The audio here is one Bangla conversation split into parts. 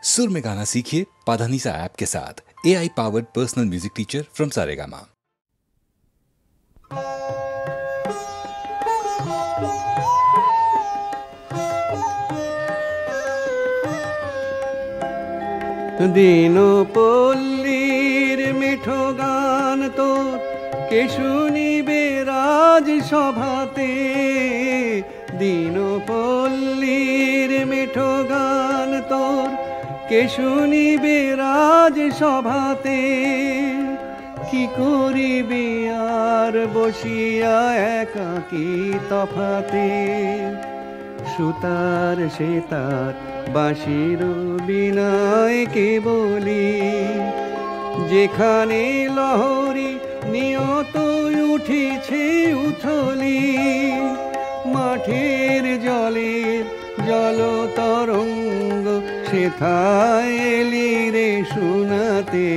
सुर में गाना सीखिए पाधानीसा ऐप के साथ। AI powered personal music teacher from Saregama. দীনপল্লীর মিঠো গান তোর কে শুনিবে রাজ সভাতে। দীনপল্লীর মিঠো গান তোর কে শুনিবে রাজ সভাতে। কি করিবে আর বসিয়া একাকী তফাতে। সুতার সেতার বাঁশির বিনায় কে বলি। যেখানে লহরী নিয়ত উঠিছে উথলি। মাঠের জলের জলতরঙ্গ সেথায় এলি রে শোনাতে।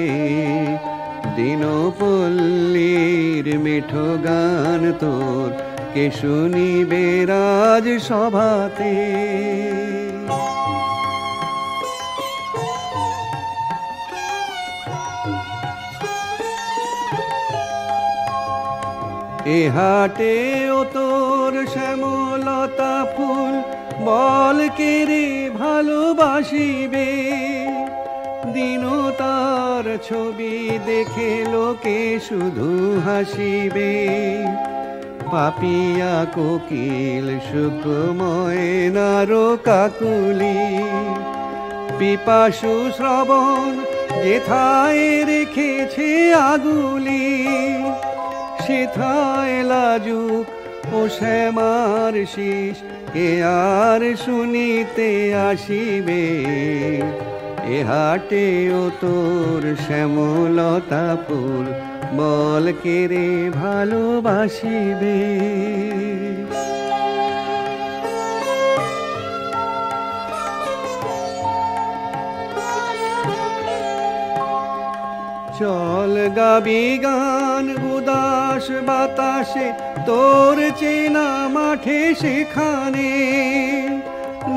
দীনপল্লীর মিঠো গান তোর কে শুনিবে রাজ সভাতে। এ হাটে ও তোর শ্যামলতা ফুল বল কে রে ভালোবাসিবে। দীনতার ছবি দেখে লোকে শুধু হাসিবে। পাপিয়া কোকিল শুকময় নারো কাকুলি। পিপাসু শ্রবণ যেথায় রেখেছে আগুলি। সেথায় লাজুক ও শ্যামার শীষ কে আর শুনিতে আসিবে। এ হাটে ও তোর শ্যামলতা ফুল বল কে রে ভালোবাসিবে। চল গাবি গান উদাস বাতাসে তোর চেনা মাঠে সেখানে।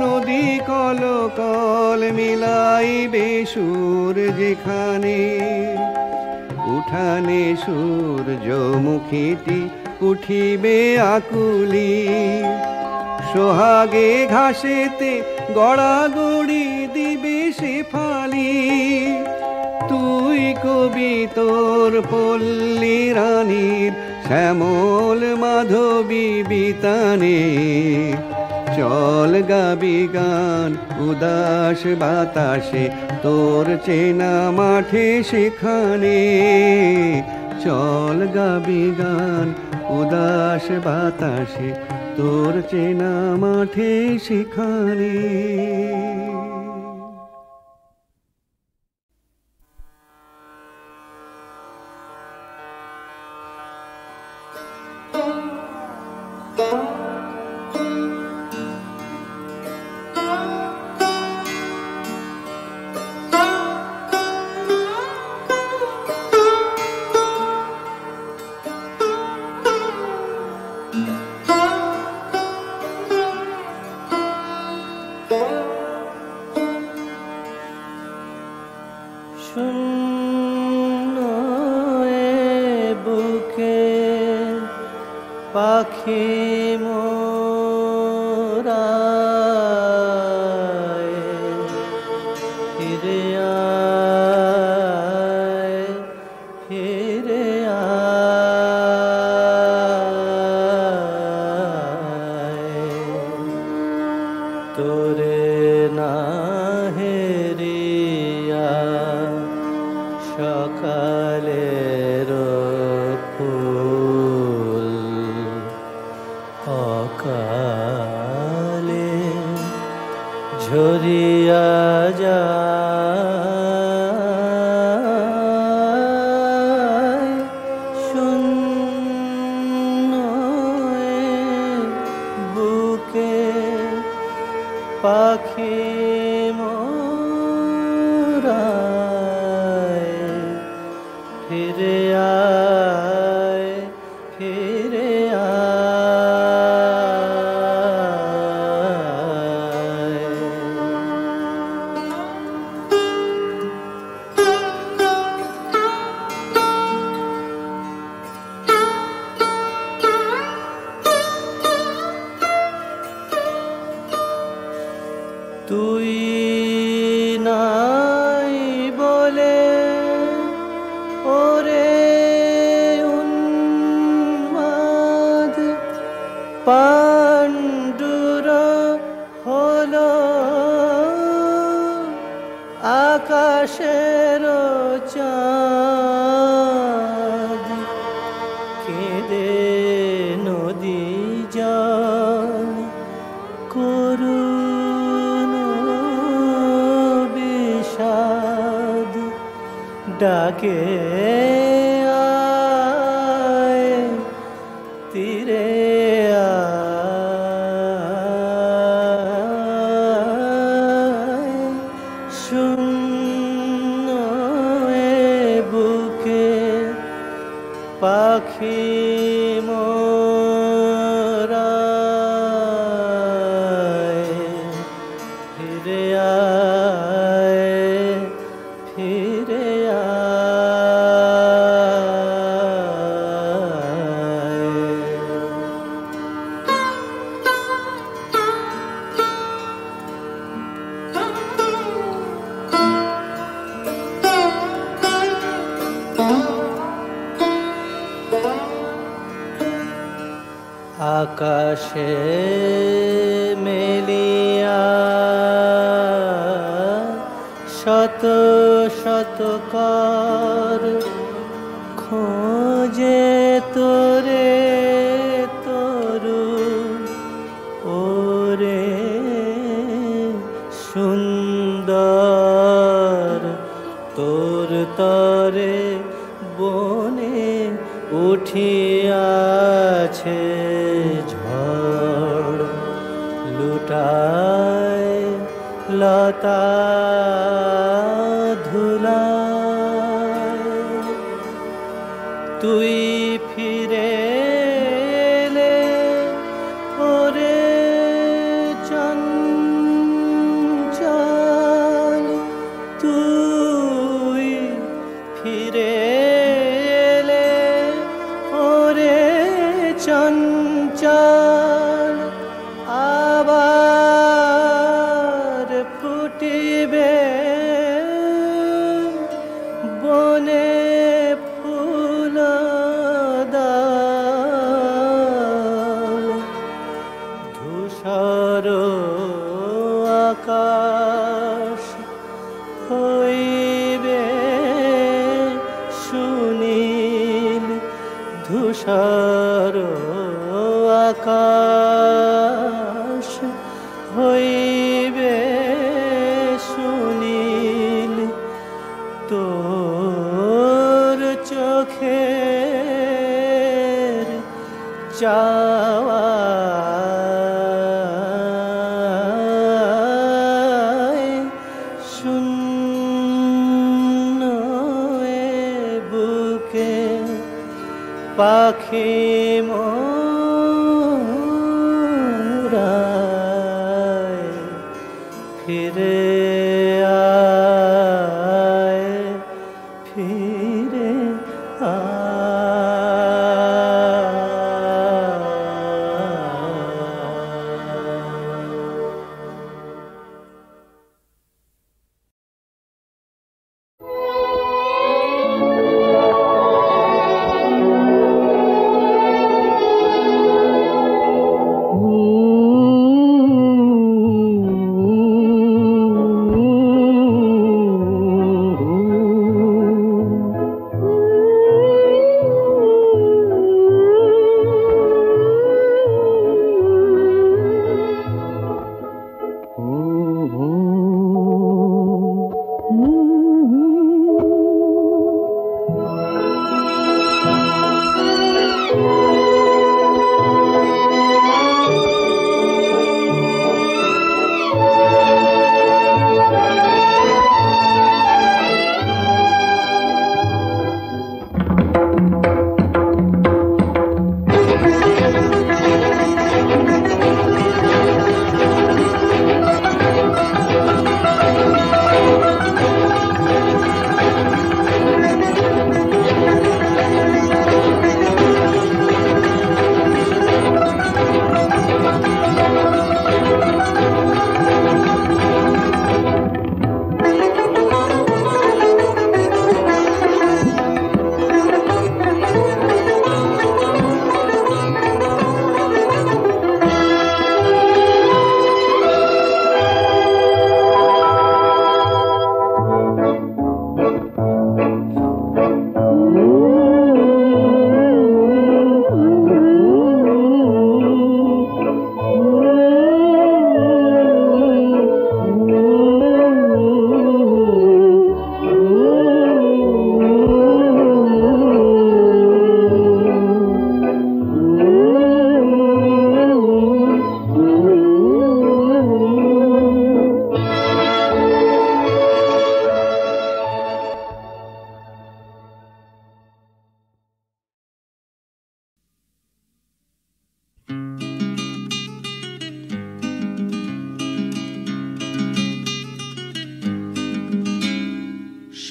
নদী কল কল মিলাইবে সুর যেখানে। উঠানে সূর্যমুখীটি উঠিবে আকুলি। সোহাগে ঘাসেতে গড়াগড়ি দিবে সে ফালি। তুই কবি তোর পল্লী রানীর শ্যামল মাধবী বিতানে। চল গাবি গান উদাস বাতাসে তোর চেনা মাঠে সেখানে। চল গাবি গান উদাস বাতাসে তোর চেনা মাঠে সেখানে। শূন্য বুকে পাখি মোরায়। ফিরে আয় ফিরে আয়। তোরে না হেরিয়া সকালের ফুল অকালে ঝরিয়া যায়। শূন্য বুকে পাখি মোরায়। ফিরে আয় ফিরে আয়। আকাশের চাঁদ কেঁদে নদী জল করুণ বিষাদ ডাকে আয় তীরে আয় শূন্য এ বুকে পাখি মোরায় ফিরে আয় ফিরে আকাশে মেলিয়া শত শত কর খোঁজে তোরে তরু ওরে সুন্দর তোর তরে বনে উঠিয়াছে ঝড় লুটায় লতা ধুলায় তুই ফিরে এলে ওরে চঞ্চল তুই ফিরে এলে ওরে চঞ্চল আবার ফুটিবে বনে ফুল ধূসর আকাশ হইবে সুনীল ধূসর আকাশ হইবে সুনীল তোর চোখের চাওয়ায় শূন্য এ বুকে পাখি মোরায় ফিরে আয় ফিরে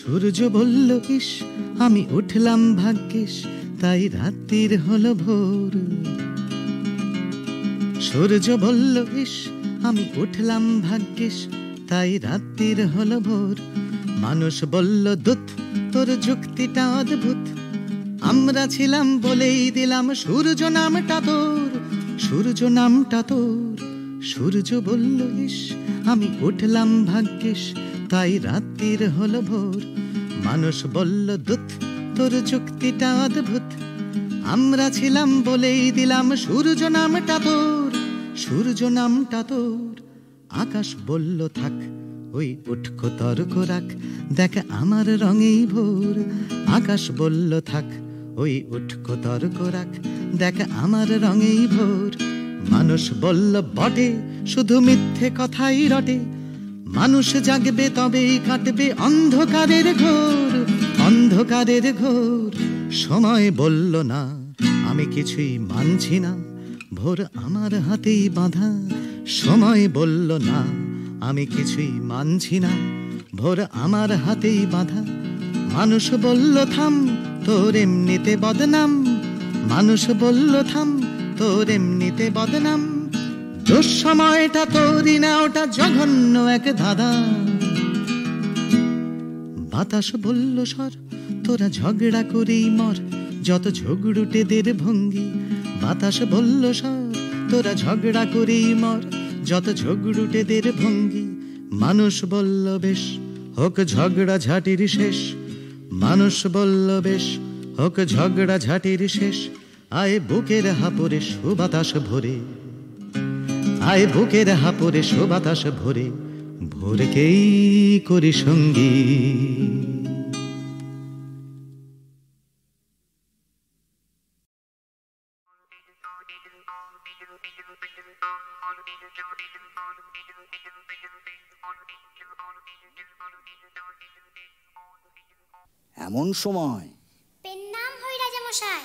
সূর্য বলল ইস আমি উঠলাম ভাগ্যিস, তাই রাত্রির হলো ভোর। সূর্য বলল ইস আমি উঠলাম ভাগ্যিস, তাই রাত্রির হলো ভোর। মানুষ বলল দুধ তোর যুক্তিটা অদ্ভুত, আমরা ছিলাম বলেই দিলাম সূর্য নামটা তোর, সূর্য নামটা তোর। সূর্য বলল ইস আমি উঠলাম ভাগ্যিস, তাই রাত্রির হলো ভোর। মানুষ বলল দুধ তোর যুক্তিটা অদ্ভুত, আমরা ছিলাম বলেই দিলাম সূর্য নামটা তোর, সূর্য নামটা তোর। আকাশ বলল থাক ওই উটকো তর্ক রাখ, দেখ আমার রঙেই ভোর। আকাশ বলল থাক ওই উটকো তর্ক রাখ, দেখ আমার রঙেই ভোর। মানুষ বলল বটে শুধু মিথ্যে কথাই রটে, মানুষ জাগবে তবেই কাটবে অন্ধকারের ঘোর, অন্ধকারের ঘোর। সময় বলল না আমি কিছুই মানছি না, ভোর আমার হাতেই বাঁধা। সময় বলল না আমি কিছুই মানছি না, ভোর আমার হাতেই বাঁধা। মানুষ বলল থাম তোর এমনিতে বদনাম, মানুষ বলল থাম তোর এমনিতে বদনাম। দুঃসময়টা তোরই না ওটা জঘন্য এক ধাঁধা। বাতাস বলল সর তোরা ঝগড়া করেই মর, যত ঝগড়ুটেদের ভঙ্গি। বাতাস বলল সর তোরা ঝগড়া করেই মর, যত ঝগড়ুটেদের ভঙ্গি। মানুষ বলল বেশ হোক ঝগড়া ঝাঁটির শেষ, মানুষ বলল বেশ হোক ঝগড়া ঝাঁটির শেষ। আয় বুকের হাপুরে সুবাতাস ভরে, আয় বুকের হাপুরে সুবাতাস ভরে, ভোরকেই করি সঙ্গী। এমন সময় পেন নাম হই রাজামশাই,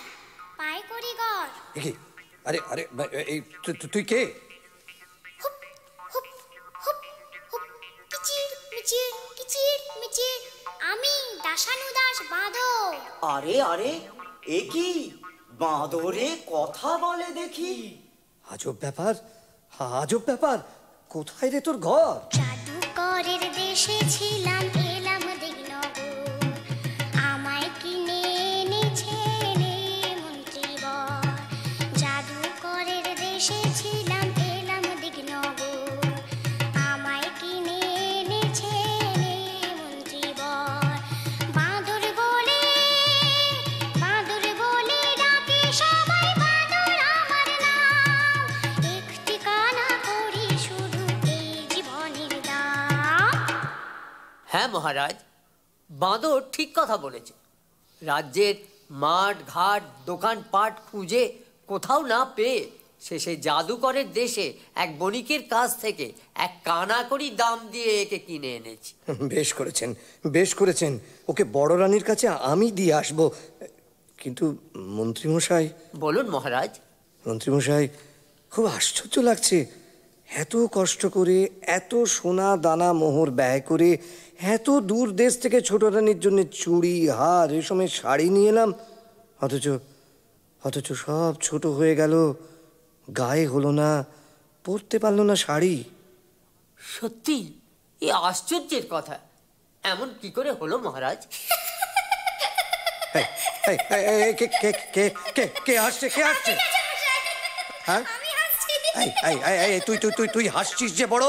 পায় করি গর। কি? আরে আরে এই তুই কে? হুপ হুপ হুপ হুপ কিচির মিচির কিচির মিচির, আমি দাশানুদাস বাঁদর। আরে আরে এ কি বাঁদরে কথা বলে দেখি? আজব ব্যাপার, আজব ব্যাপার। কোথায় রে তোর ঘর? জাদুকরের দেশে ছিলাম, এলাম দিগনগর, আমায় কিনে এনেছে রে মন্ত্রীবর। জাদুকরের দেশে ছিলাম, এলাম দিগনগর, আমায় কিনে এনেছে রে মন্ত্রীবর। বাঁদর বলে ডাকে সবাই, বাঁদর আমার নাম, একটি কানা করি শুধু এই জীবনের দাম। হ্যাঁ মহারাজ, বাঁদর ঠিক কথা বলেছে। রাজ্যের মাঠ ঘাট দোকানপাট খুঁজে কোথাও না পেয়ে শেষে জাদুকরের দেশে এক বণিকের কাছ থেকে এক কানাকড়ি দাম দিয়ে একে কিনে এনেছি। বেশ করেছেন, বেশ করেছেন। ওকে বড় রানীর কাছে আমি দিয়ে আসবো। কিন্তু মন্ত্রীমশাই। বলুন মহারাজ। মন্ত্রীমশাই, খুব আশ্চর্য লাগছে। এত কষ্ট করে, এত সোনা দানা মোহর ব্যয় করে, এত দূর দেশ থেকে ছোট রানীর জন্য চুড়ি হার রেশমের শাড়ি নিয়ে এলাম, অথচ সব ছোট হয়ে গেল, গায়ে হলো না, পরতে পারলো না শাড়ি। সত্যি এ আশ্চর্যের কথা। এমন কি করে হলো মহারাজ? কে হাসছে? কে হাসছে? হ্যাঁ, তুই হাসছিস যে বড়।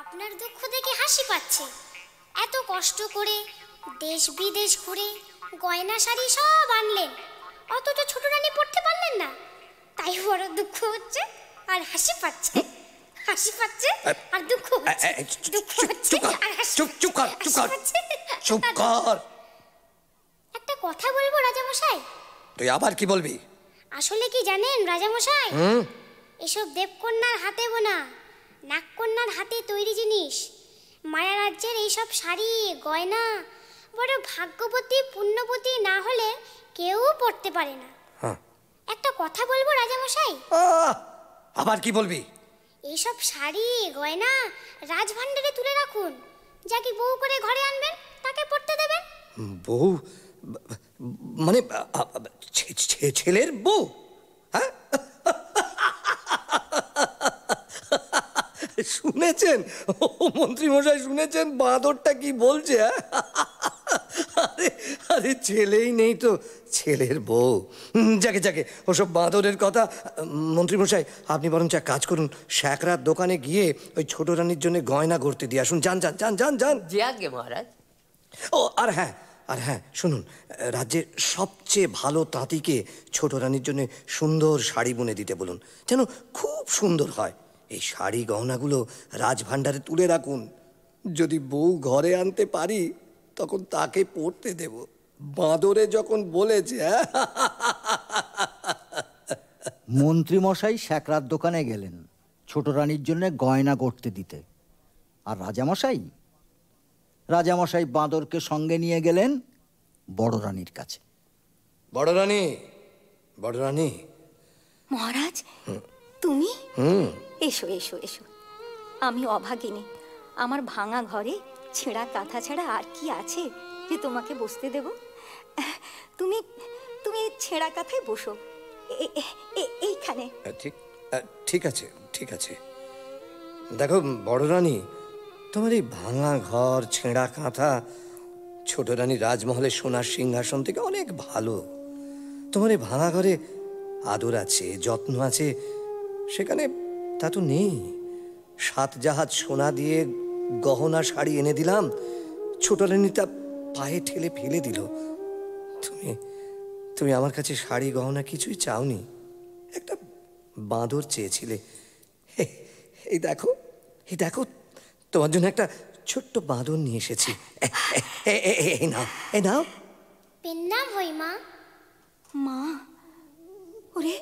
আপনার দুঃখ দেখে হাসি পাচ্ছে। এত কষ্ট করে দেশ বিদেশ ঘুরে গয়না শাড়ি সব আনলেন, অথচ ছোট রানী পড়তে পারলেন না, তাই বড় দুঃখ হচ্ছে আর হাসি পাচ্ছে। হাসি পাচ্ছে আর দুঃখ হচ্ছে, দুঃখ হচ্ছে আর হাসি পাচ্ছে। চুপ কর। একটা কথা বলবো রাজামশাই। তুই আবার কি বলবি? আসলে কি জানেন রাজামশাই, এসব দেবকন্যার হাতে বোনা, নাগকন্যার হাতে তৈরি জিনিস, মায়া রাজ্যের এইসব শাড়ি গয়না বড় ভাগ্যবতী পুণ্যবতী না হলে কেউ পড়তে পারে না। একটা কথা বলবো রাজামশাই। আবার কি বলবি? এইসব শাড়ি গয়না রাজভাণ্ডারে তুলে রাখুন, যাকে বউ করে ঘরে আনবেন তাকে পড়তে বউ মানে ছেলের বউ? হ্যাঁ, শুনেছেন মন্ত্রী মশাই, শুনেছেন বাঁদরটা কি বলছে? আরে আরে ছেলেই নেই তো ছেলের বউ। যাকে যাকে ওসব বাঁদরের কথা। মন্ত্রী মশাই, আপনি বরঞ্চ এক কাজ করুন, শ্যাকরার দোকানে গিয়ে ওই ছোট রানীর জন্য গয়না গড়তে দিয়ে আসুন। যান যান যান যান যান। জি আজ্ঞে মহারাজ। ও আর হ্যাঁ শুনুন, রাজ্যের সবচেয়ে ভালো তাঁতিকে ছোট রানীর জন্য সুন্দর শাড়ি বুনে দিতে বলুন, যেন খুব সুন্দর হয়। এই শাড়ি গহনাগুলো রাজভাণ্ডারে তুলে রাখুন। যদি বউ ঘরে আনতে পারি তখন তাকে পড়তে দেব। বাঁদরে যখন বলেছে। মন্ত্রীমশাই শ্যাকরার দোকানে গেলেন ছোট রানীর জন্য গয়না গড়তে দিতে। আর রাজামশাই বাঁদরকে সঙ্গে নিয়ে গেলেন বড় রানীর কাছে। বড় রানী। মহারাজ, তুমি? এসো এসো এসো। আমি অভাগিনী, আমার ভাঙা ঘরে ছেঁড়া কাঁথা ছাড়া আর কি আছে যে তোমাকে বসতে দেব? তুমি তুমি ছেঁড়া কাঁথায় বসো, এইখানে। ঠিক আছে। দেখো বড় রানী, তোমার এই ভাঙা ঘর, ছেঁড়া কাঁথা ছোট রানী রাজমহলের সোনার সিংহাসন থেকে অনেক ভালো। তোমার এই ভাঙা ঘরে আদর আছে, যত্ন আছে, সেখানে তা তো নেই। 7 জাহাজ সোনা দিয়ে গহনা শাড়ি এনে দিলাম, ছোট রানী তা পায়ে ঠেলে ফেলে দিল। তুমি আমার কাছে শাড়ি গহনা কিছুই চাওনি, একটা বাঁদর চেয়েছিলে। এই দেখো তোমার জন্য একটা ছোট্ট বাঁদর নিয়ে এসেছি। এই নাও। পেন নাম হই মা। মা? ওরে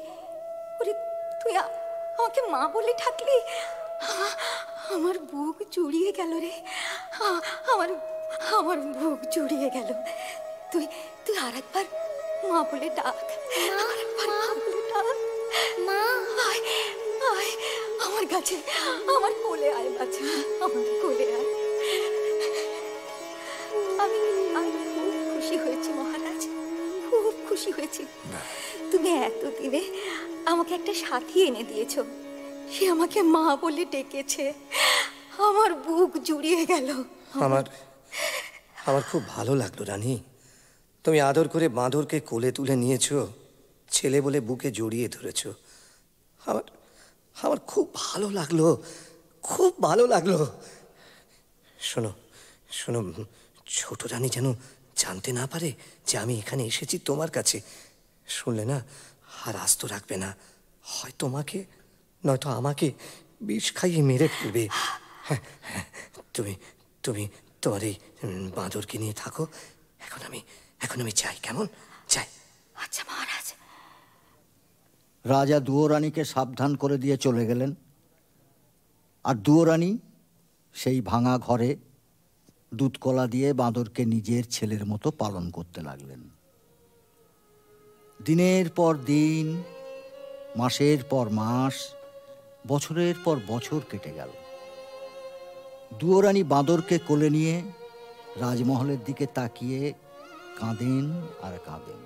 ওরে, তুই আমাকে মা বলে ডাকলি? আমার বুক জুড়িয়ে গেল রে, আমার বুক জুড়িয়ে গেল। তুই আরেকবার মা বলে ডাক, আরেকবার মা বলে ডাক। মা, আয় আয় আমার কাছে, আমার কোলে আয় বাছা, আমার কোলে আয়। আমি খুব খুশি হয়েছি মহারাজ, খুব খুশি হয়েছি। তুমি এতদিনে আমাকে একটা সাথী এনে দিয়েছো, সে আমাকে মা বলে ডেকেছে। আমার বুক জুড়িয়ে গেল। আমার খুব ভালো লাগলো রানী, তুমি আদর করে বাঁদরকে কোলে তুলে নিয়েছো, ছেলে বলে বুকে জড়িয়ে ধরেছো। আমার খুব ভালো লাগলো, খুব ভালো লাগলো। শোনো, ছোট রানী যেন জানতে না পারে যে আমি এখানে এসেছি তোমার কাছে। শুনলে না আর আস্ত রাখবে না, হয় তোমাকে নয়তো আমাকে বিষ খাইয়ে মেরে ফেলবে। হ্যাঁ, তুমি তোমার এই বাঁদরকে নিয়ে থাকো। এখন আমি যাই, কেমন? যাই। আচ্ছা মহারাজ। রাজা দুয়োরানীকে সাবধান করে দিয়ে চলে গেলেন। আর দুয়োরানী সেই ভাঙা ঘরে দুধকলা দিয়ে বাঁদরকে নিজের ছেলের মতো পালন করতে লাগলেন। দিনের পর দিন, মাসের পর মাস, বছরের পর বছর কেটে গেল। দুয়োরানী বাঁদরকে কোলে নিয়ে রাজমহলের দিকে তাকিয়ে কাঁদেন আর কাঁদেন,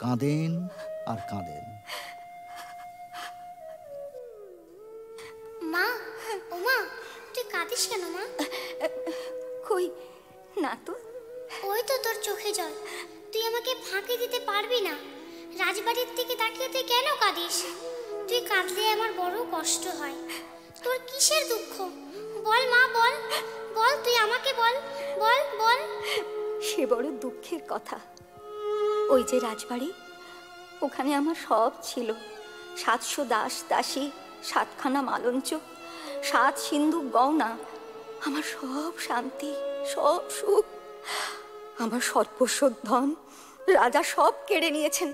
কাঁদেন আর কাঁদেন। মা, ও মা, তুই কাঁদিস কেন মা? কই না তো। ওই তো তোর চোখে জল, তুই আমাকে ফাঁকি দিতে পারবি না। রাজবাড়ির দিকে তাকিয়ে তুই কেন কাঁদিস? তুই কাঁদলে আমার বড় কষ্ট হয়। তোর কিসের দুঃখ? বল মা, বল, তুই আমাকে বল। সে বড় দুঃখের কথা। ওই যে রাজবাড়ি, ওখানে আমার সব ছিল। 700 দাস দাসী, 7খানা মালঞ্চ, 7 সিন্ধুক গয়না, আমার সব শান্তি, সব সুখ, আমার সর্বস্ব ধন রাজা সব কেড়ে নিয়েছেন।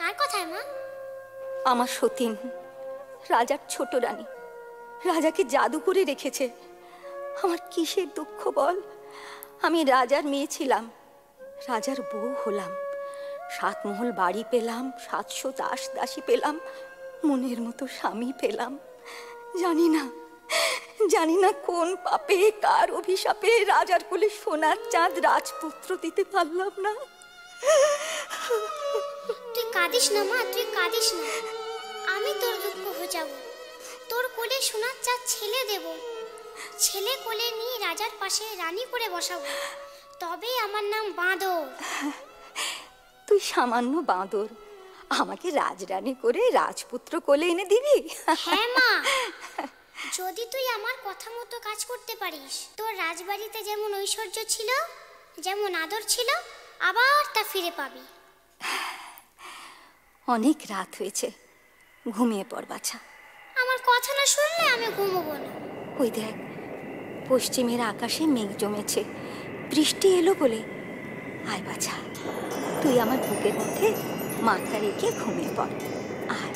কার কথায় মা? আমার সতীন, রাজার ছোট রানী, রাজাকে জাদু করে রেখেছে। আমার কিসের দুঃখ বল? আমি রাজার মেয়ে ছিলাম, রাজার বউ হলাম, 7 মহল বাড়ি পেলাম, 700 দাস দাসী পেলাম, মনের মতো স্বামী পেলাম। জানি না জানি না কোন পাপে কার অভিশাপে রাজার কোলে সোনার চাঁদ রাজপুত্র দিতে পারলাম না। তুই কাঁদিস না মা, তুই কাঁদিস না। আমি তোর দুঃখ ঘোচাবো। তোর কোলে সোনার চাঁদ ছেলে দেব। ছেলে কোলে নিয়ে রাজার পাশে রানী করে বসাবো। তবে আমার নাম বাঁদর। তুই সামান্য বাঁদর, আমাকে রাজরানী করে রাজপুত্র কোলে এনে দিবি? হ্যাঁ মা, যদি তুই আমার কথা মতো কাজ করতে পারিস, তোর রাজবাড়িতে যেমন ঐশ্বর্য ছিল, যেমন আদর ছিল, আবার তা ফিরে পাবি। অনেক রাত হয়েছে, ঘুমিয়ে পড় বাছা। আমার কথা না শুনলে আমি ঘুমোবো না। ওই দেখ, পশ্চিমের আকাশে মেঘ জমেছে, বৃষ্টি এলো বলে। আয় বাছা, তুই আমার বুকের মধ্যে মাথা রেখে ঘুমিয়ে পড়। আয়।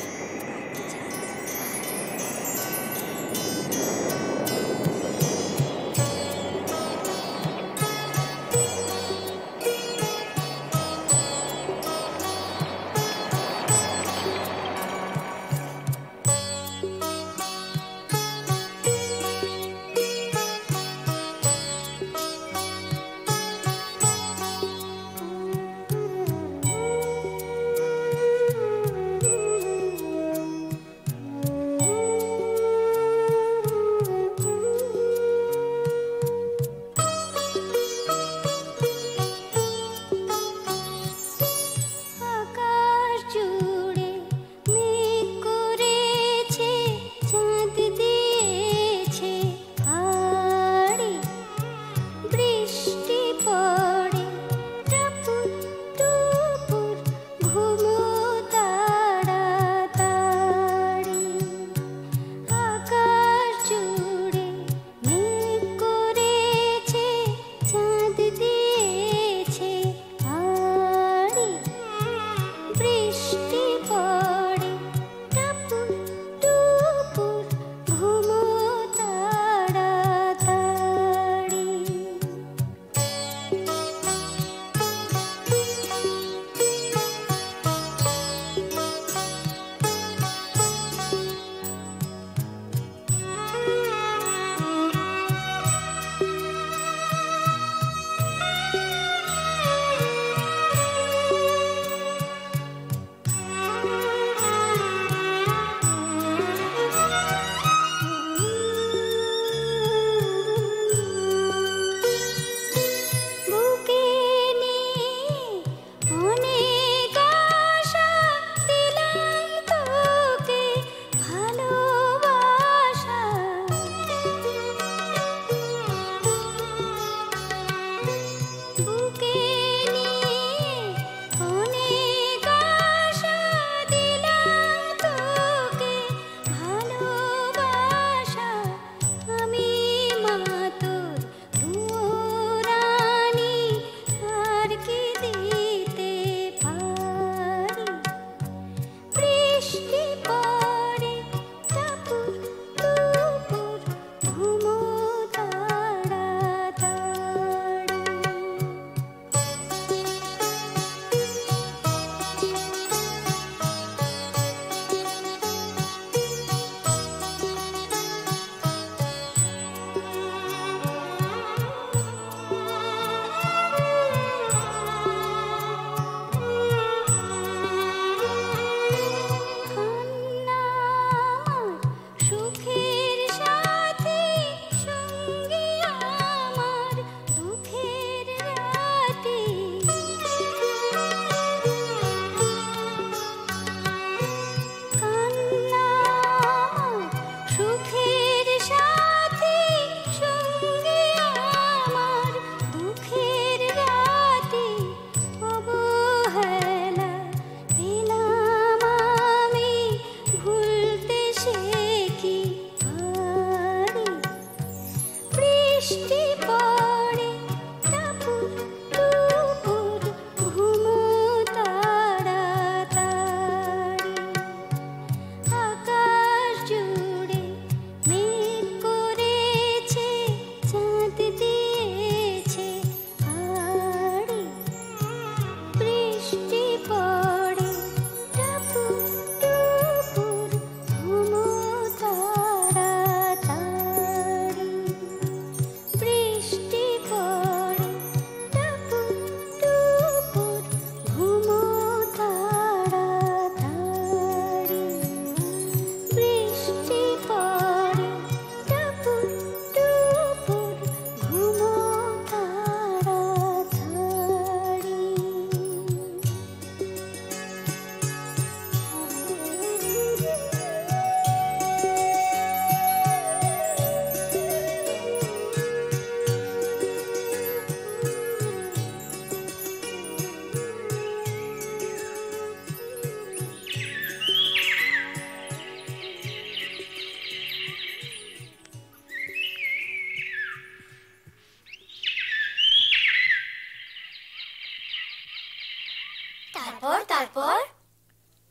তারপর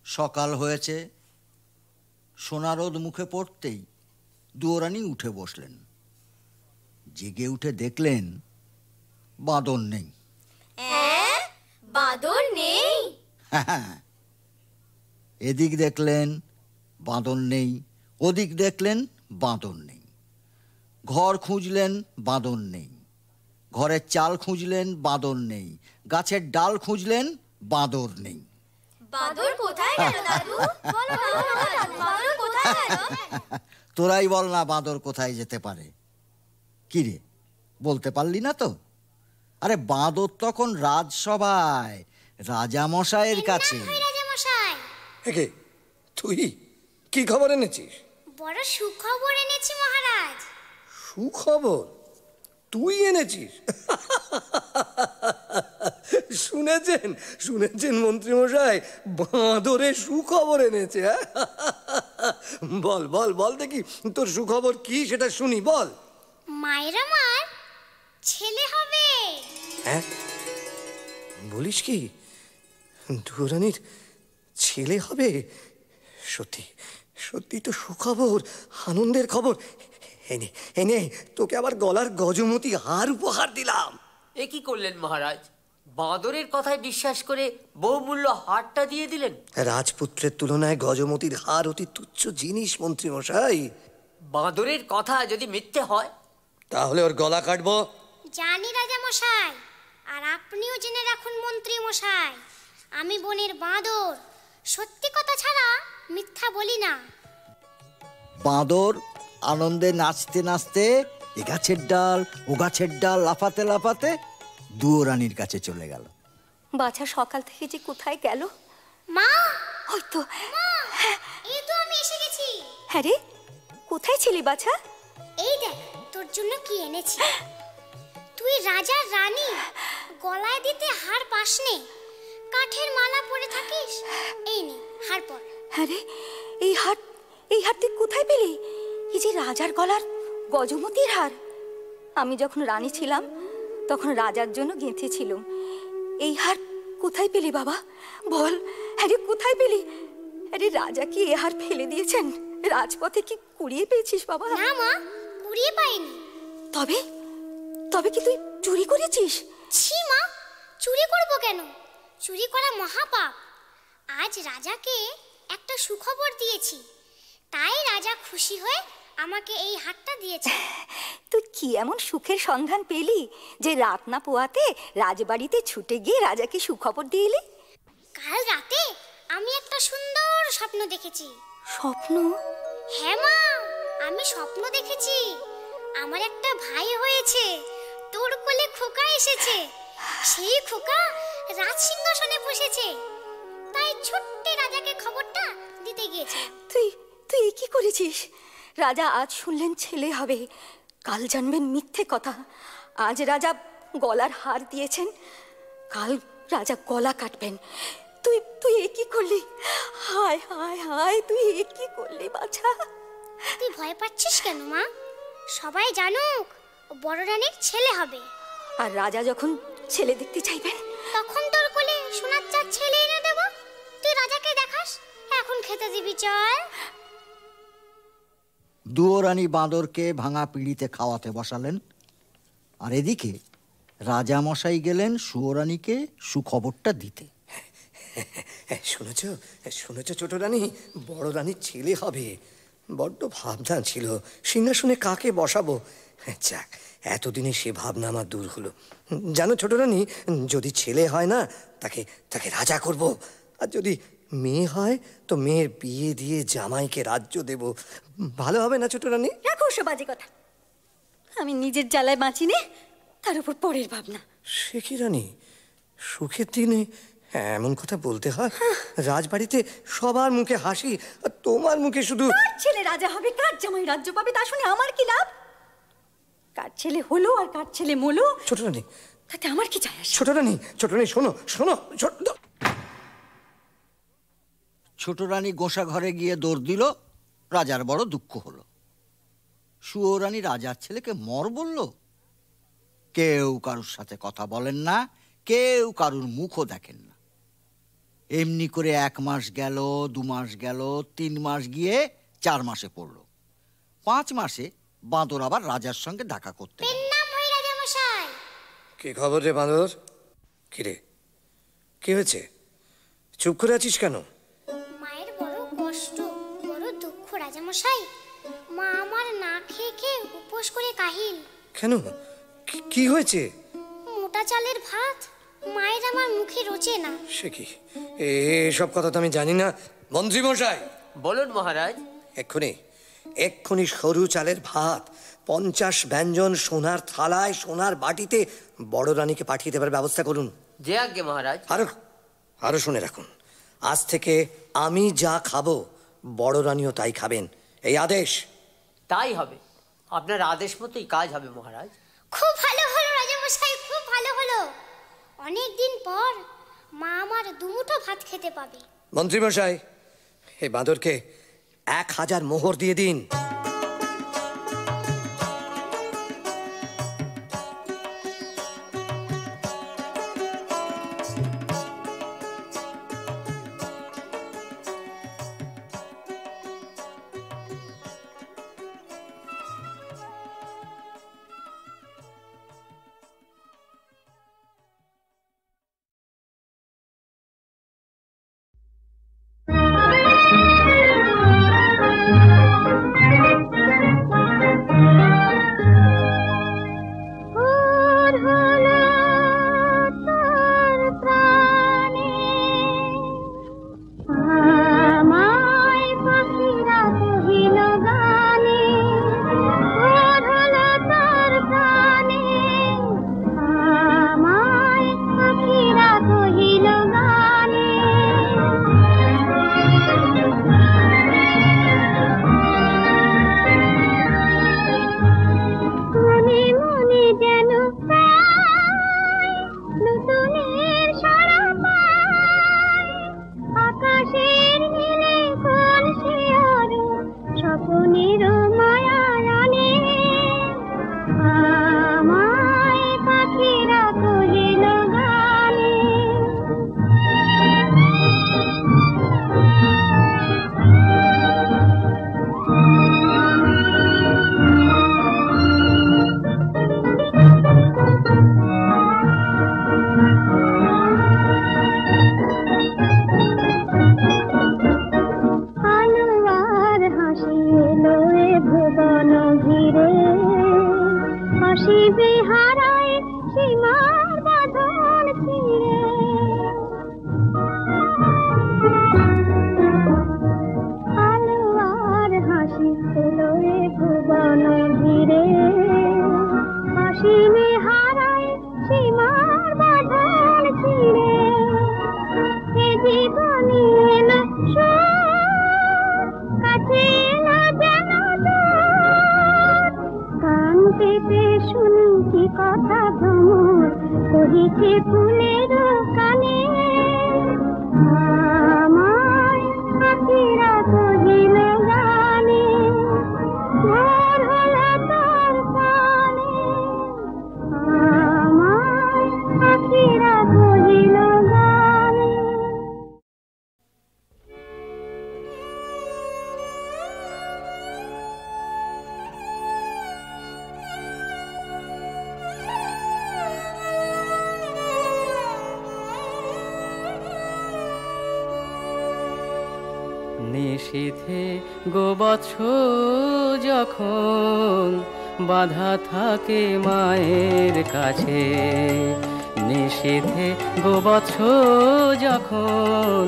সকাল হয়েছে, সোনারোদ মুখে পড়তেই দুয়োরানী উঠে বসলেন। জেগে উঠে দেখলেন বাঁদর নেই। বাঁদর নেই? হ্যাঁ, এদিক দেখলেন বাঁদর নেই, ওদিক দেখলেন বাঁদর নেই। ঘর খুঁজলেন বাঁদর নেই, ঘরের চাল খুঁজলেন বাঁদর নেই, গাছের ডাল খুঁজলেন বাঁদর নেই। বাঁদর কোথায় গেল দাদু? বলো না, বাঁদর কোথায় গেল? তোরাই বল না বাঁদর কোথায় যেতে পারে। কি রে, বলতে পারলি না তো? আরে বাঁদর তখন রাজসভায় রাজামশাইয়ের কাছে। রাজামশাই, একে তুই কি খবর এনেছিস? বড় সুখবর এনেছি মহারাজ। সুখবর তুই এনেছিস? শুনেছেন শুনেছেন মন্ত্রী মশাই, বাঁদরে সুখবর এনেছে। বল বল বল দেখি তোর সুখবর কি সেটা শুনি, বল। মায়ের আমার ছেলে হবে। হ্যাঁ, বলিস কি? দুয়োরানীর ছেলে হবে? সত্যি সত্যি তো সুখবর, আনন্দের খবর। এনে এনে তোকে আবার গলার গজমতি হার উপহার দিলাম। এ কি করলেন মহারাজ? বাঁদরের কথায় বিশ্বাস করে বহুমূল্য হারটা দিয়ে দিলেন। রাজপুত্রের তুলনায় গজমতির হার অতি তুচ্ছ জিনিস মন্ত্রী মশাই। বাঁদরের কথা যদি মিথ্যে হয় তাহলে ওর গলা কাটবো। জানি রাজামশাই, আর আপনিও জেনে রাখুন মন্ত্রী মশাই, আমি বনের বাঁদর, সত্যি কথা ছাড়া মিথ্যা বলি না। বাঁদর আনন্দে নাচতে নাচতে এ গাছের ডাল ও গাছের ডাল লাফাতে লাফাতে দুয়োরানীর কাছে চলে গেল। বাছা সকাল থেকে যে কোথায় গেল? মা, ওই তো, এই তো আমি এসে গেছি। হ্যাঁ রে, কোথায় ছিলি বাছা? এই দেখ তোর জন্য কি এনেছি। তুই রাজার রানী, গলায় দিতে হার পাসনে, কাঠের মালা পরে থাকিস। এই নে হার পর। হ্যাঁ রে, এই হার তুই কোথায় পেলি? এই যে রাজার গলার গজমতির হার। আমি যখন রানী ছিলাম তখন রাজার জন্য গেঁথেছিলাম। এই হার কোথায় পেলি বাবা? বল, হ্যাঁ রে, কোথায় পেলি? আরে রাজা কি এ হার ফেলে দিয়েছেন? রাজপথে কি কুড়িয়ে পেয়েছিস বাবা? না মা, কুড়িয়ে পাইনি। তবে তবে কি তুই চুরি করেছিস? ছি মা, চুরি করব কেন? চুরি করা মহাপাপ। আজ রাজাকে একটা সুখবর দিয়েছি, তাই রাজা খুশি হয়ে আমাকে এই হারটা দিয়েছে। তুই কি এমন সুখের সন্ধান পেলি যে রাত না পোয়াতে রাজবাড়িতে ছুটে গিয়ে রাজাকে সুখবর দিয়ে এলি? কাল রাতে আমি একটা সুন্দর স্বপ্ন দেখেছি। স্বপ্ন? হ্যাঁ মা, আমি স্বপ্ন দেখেছি আমার একটা ভাই হয়েছে, তোর কোলে খোকা এসেছে, সেই খোকা রাজ সিংহাসনে বসেছে। তাই ছোট্ট রাজাকে খবরটা দিতে গিয়েছে। তুই কি করেছিস? রাজা আজ শুনলেন ছেলে হবে, কাল জানবেন মিথ্যে কথা। আজ রাজা গলার হার দিয়েছেন, কাল রাজা গলা কাটবেন। তুই এ কি করলি? হায় হায় হায়, তুই এ কি করলি বাছা? তুই ভয় পাচ্ছিস কেন মা? সবাই জানুক ও বড় রানীর ছেলে হবে। আর রাজা যখন ছেলে দেখতে চাইবেন তখন তোর কোলে সোনার চাঁদ ছেলে এনে দেব। তুই রাজাকে দেখাস, এখন খেতে দিবি চল। দুয়োরানী বাঁদরকে ভাঙা পিঁড়িতে খাওয়াতে বসালেন, আর এদিকে রাজামশাই গেলেন সুয়োরানীকে সুখবরটা দিতে। শুনেছ শুনেছ ছোট রানী, বড় রানীর ছেলে হবে। বড্ড ভাবনা ছিল সিংহাসনে কাকে বসাবো। যাক, এতদিনে সে ভাবনা আমার দূর হলো। জানো ছোট রানী, যদি ছেলে হয় না তাকে তাকে রাজা করব, আর যদি মেয়ে হয় তো মেয়ের বিয়ে দিয়ে জামাইকে রাজ্য দেব। ভালো হবে না ছোট রানী? রাখো সব বাজে কথা। আমি নিজের জ্বালায় বাঁচি নে, তার উপর পরের ভাবনা। সে কি রানী, সুখের দিনে এমন কথা বলতে হয়? রাজবাড়িতে সবার মুখে হাসি, আর তোমার মুখে শুধু। কার ছেলে রাজা হবে, কার জামাই রাজ্য পাবে, তা শুনে আমার কি লাভ? কার ছেলে হলো আর কার ছেলে মলো, ছোট রানী, তাতে আমার কি যায় আসে? ছোট রানী, ছোট রানী, শোনো শোনো। ছোট রানী গোসা ঘরে গিয়ে দৌড় দিল। রাজার বড় দুঃখ হলো। সুয়োরানী রাজার ছেলেকে মর বলল। কেউ কারুর সাথে কথা বলেন না, কেউ কারুর মুখও দেখেন না। এমনি করে 1 মাস গেল, 2 মাস গেল, 3 মাস গিয়ে 4 মাসে পড়লো। 5 মাসে বাঁদর আবার রাজার সঙ্গে দেখা করতে। কি খবর রে বাঁদর? কি রে, কি হয়েছে? চুপ করে আছিস কেন? মায়ের বড় কষ্ট, বড় দুঃখ রাজামশাই। মা আমার না খেয়ে খেয়ে উপোস করে কাহিল। কেন, কি হয়েছে? মোটা চালের ভাত মায়ের আমার মুখে রোচে না। সে কি, এসব কথা তো আমি জানি না। মন্ত্রী মশাই বলুন মহারাজ। এক্ষুনি সরু চালের ভাত 50 ব্যঞ্জন সোনার থালায় সোনার বাটিতে বড় রানীকে পাঠিয়ে দেবার ব্যবস্থা করুন। যে আজ্ঞে মহারাজ। আরো শুনে রাখুন, আজ থেকে আমি যা খাবো বড় রানীও তাই খাবেন, এই আদেশ। তাই হবে, আপনার আদেশ মতোই কাজ হবে মহারাজ। খুব ভালো হলো রাজামশাই, খুব ভালো হলো। অনেক দিন পর মা আমার দুমুঠো ভাত খেতে পাবে। মন্ত্রী মশাই, এই বাঁদরকে 1000 মোহর দিয়ে দিন। নিশীথে গোবৎস যখন বাধা থাকে মায়ের কাছে, নিশীথে গোবৎস যখন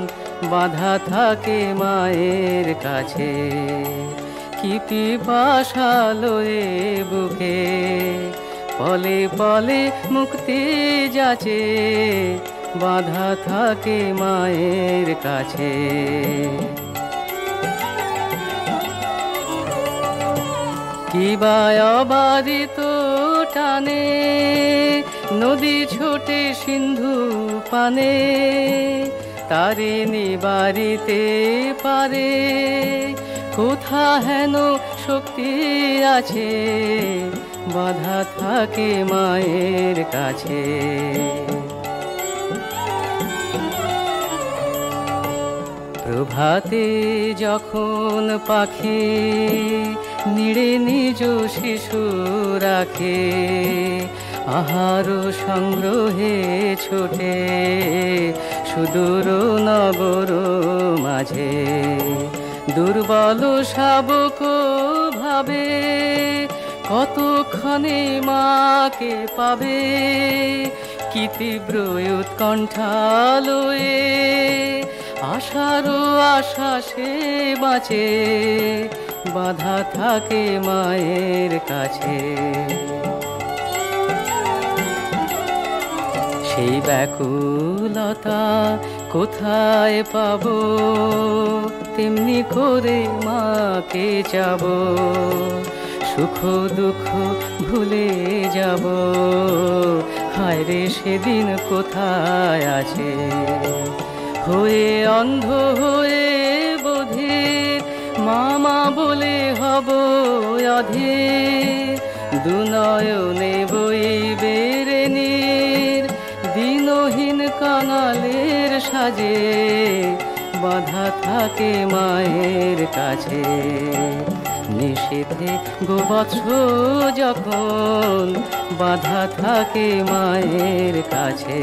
বাধা থাকে মায়ের কাছে, কি পিপাসা লয়ে বুকে পলে পলে মুক্তি যাচে, বাধা থাকে মায়ের কাছে। কিবা অবারিত টানে নদী ছোটে সিন্ধু পানে, তারে নিবারিতে পারে কোথা হেন শক্তি আছে, বাধা থাকে মায়ের কাছে। প্রভাতে যখন পাখি নিড়ে নিজ শিশু রাখে, আহার সংগ্রহে ছোটে সুদূর নগর মাঝে, দুর্বল শাবক ভাবে কতক্ষণে মাকে পাবে, কি তীব্র উৎকণ্ঠালয়ে আশার আশা সে বাঁচে, বাঁধা থাকে মায়ের কাছে। সেই ব্যাকুলতা কোথায় পাবো, তেমনি করে মাকে যাব, সুখ দুঃখ ভুলে যাব, হায় রে সেদিন কোথায় আছে। হয়ে অন্ধ হয়ে বধির মামা বলে হব অধীর, দুনয়নে বইবে রে নীর, দিনহীন কাঙালের সাজে, বাঁধা থাকে মায়ের কাছে। নিষেধে গোবৎস যখন বাঁধা থাকে মায়ের কাছে।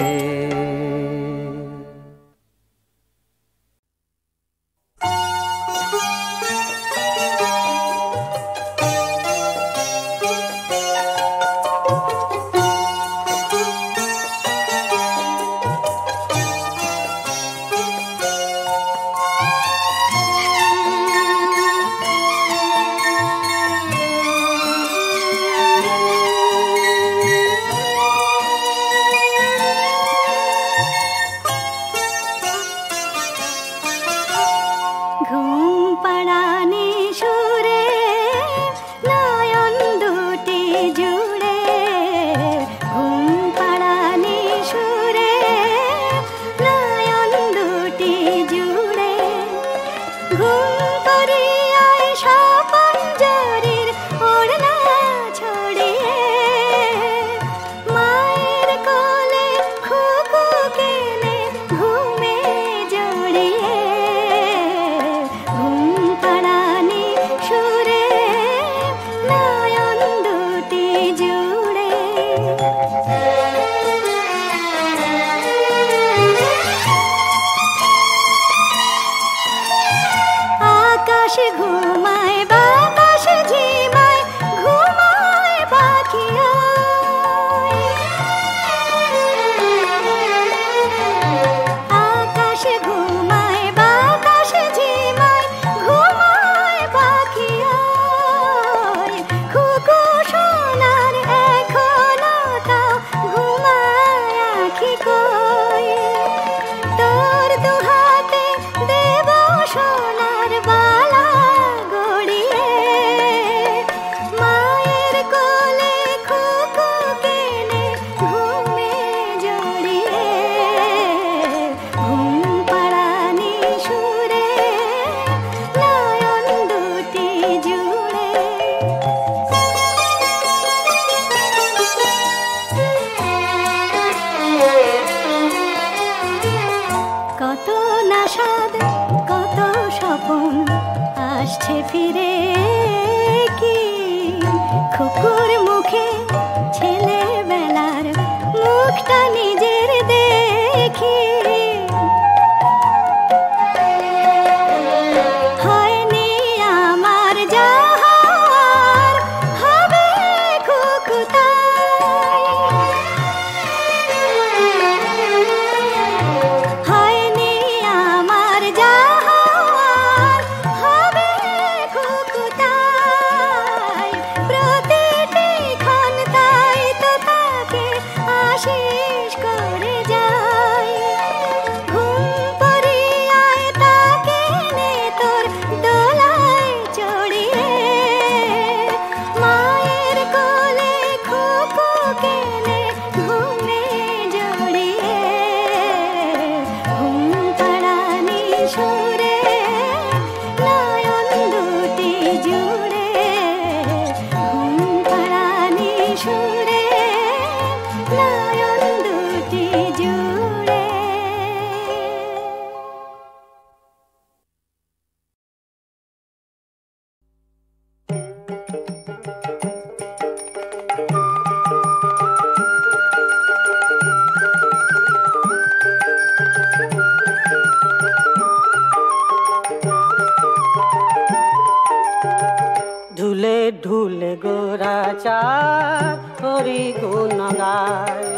গায়,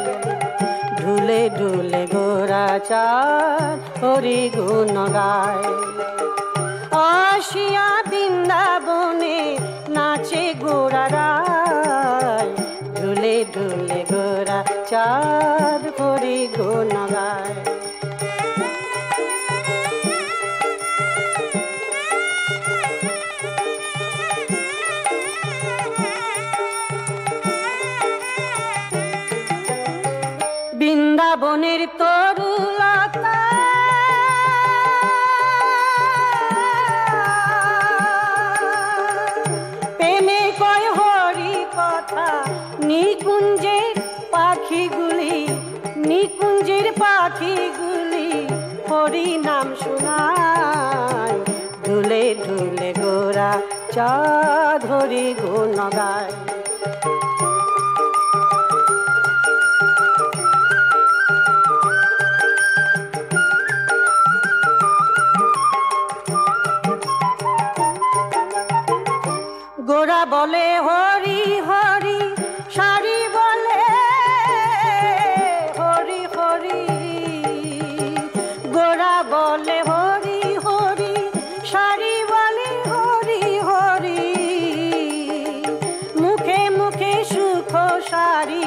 ঢুলে ঢুলে গোরা চাঁদ হরি গুণ গায়। আসিয়া বৃন্দাবনে নাচে গোরা রায়, ঢুলে ঢুলে গোরা চাঁদ হরি গুণ গায়। বৃন্দাবনের তরুলতা প্রেমে কয় হরি কথা, নিকুঞ্জের পাখিগুলি, নিকুঞ্জের পাখিগুলি হরি নাম শোনায়, ঢুলে ঢুলে গোরা চাঁদ হরি গুণ গায়। গোরা বলে হরি হরি, সারি বলে হরি হরি, গোরা বলে হরি হরি, সারি বলে হরি হরি, মুখে মুখে সুখ সারি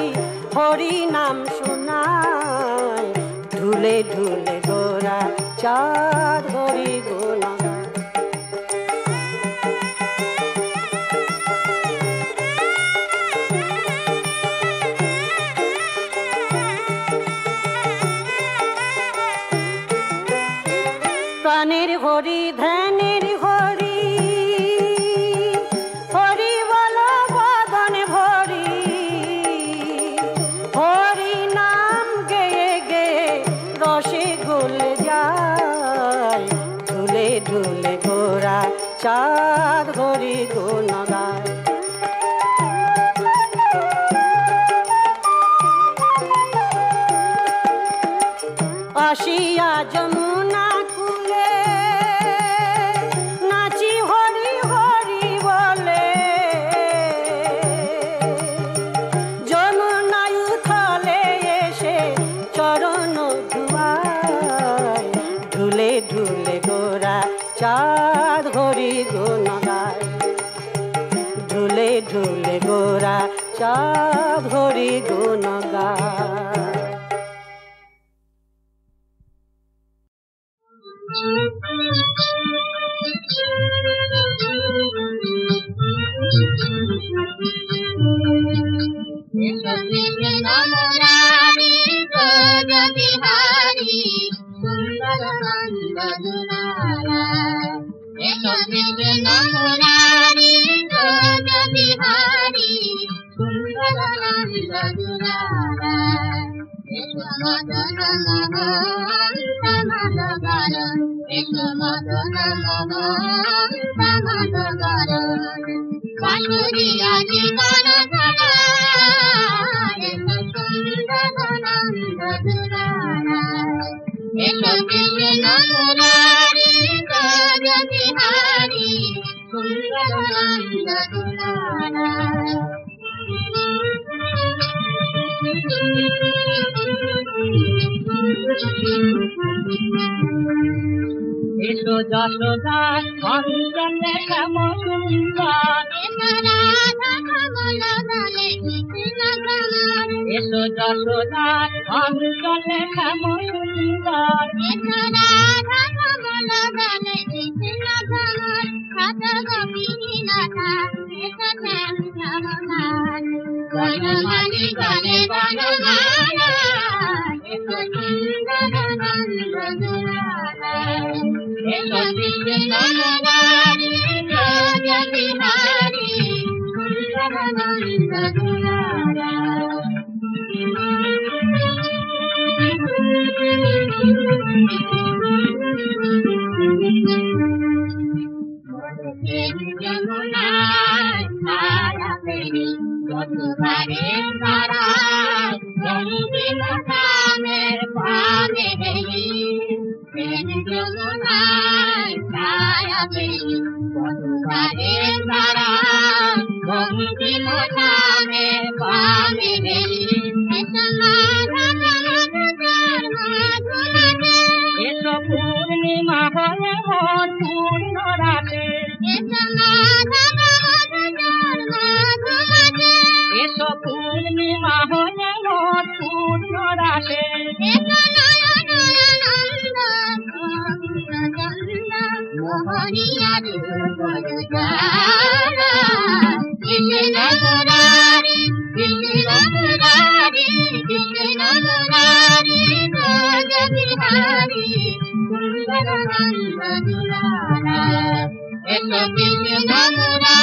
হরি নাম শোনায়, ঢুলে ঢুলে গোরা চাঁদ হরি গুণ গায়। প্রাণের হরি ধ্যানের হরি, হরি বল বদনে ভরি, হরি নাম গেয়ে গেয়ে রসে গলে যায়, ঢুলে ঢুলে গোরা চাঁদ হরি গুণ গায়। আসিয়া যমুনা কুলে নাচি হরি হরি বলে, যমুনায় উথলে এসে চরণ ধুয়ায়, ঢুলে ঢুলে গোরা চাঁদ হরি গুণ গায়, ঢুলে ঢুলে গোরা চাঁদ হরি গুণ গায়। এসো যশোদা অঞ্জনে শ্যাম সুন্দর, এসো যশোদা অঞ্জনে শ্যাম সুন্দর, বনমালী গলে বনমালা, এসো সুন্দর নন্দ দুলালা, এসো কৃষ্ণ মুরারি ব্রজ বিহারী, সুন্দর নন্দ দুলালা। যমুনায় তারা পেরি যদুবারে তারা, রঙিন কামের পানে গেলি, যমুনায় তারা পেরি যদুবারে তারা, রঙিন কামের পানে গেলি, हरि भोज बिहारी सुंदर नंद दुलारा एक कृष्ण मुरारी